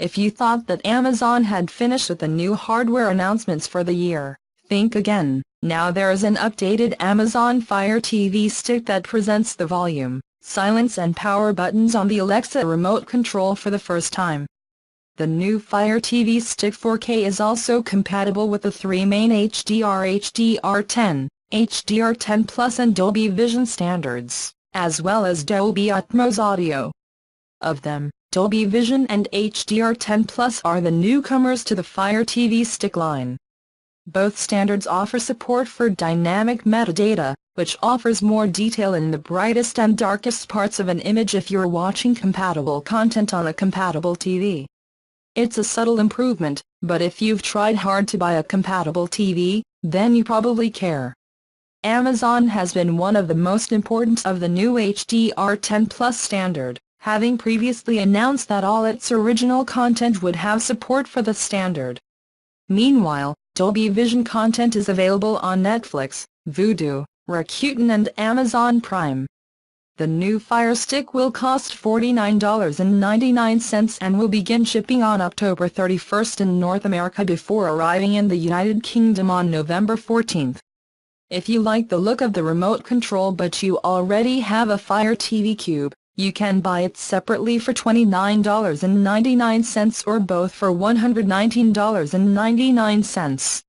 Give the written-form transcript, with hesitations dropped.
If you thought that Amazon had finished with the new hardware announcements for the year, think again. Now there is an updated Amazon Fire TV Stick that presents the volume, silence and power buttons on the Alexa remote control for the first time. The new Fire TV Stick 4K is also compatible with the three main HDR10, HDR10 Plus and Dolby Vision standards, as well as Dolby Atmos audio. Of them, Dolby Vision and HDR10 Plus are the newcomers to the Fire TV Stick line. Both standards offer support for dynamic metadata, which offers more detail in the brightest and darkest parts of an image if you're watching compatible content on a compatible TV. It's a subtle improvement, but if you've tried hard to buy a compatible TV, then you probably care. Amazon has been one of the most important of the new HDR10 Plus standard, having previously announced that all its original content would have support for the standard. Meanwhile, Dolby Vision content is available on Netflix, Vudu, Rakuten and Amazon Prime. The new Fire Stick will cost $49.99 and will begin shipping on October 31st in North America before arriving in the United Kingdom on November 14th. If you like the look of the remote control but you already have a Fire TV Cube, you can buy it separately for $29.99 or both for $119.99.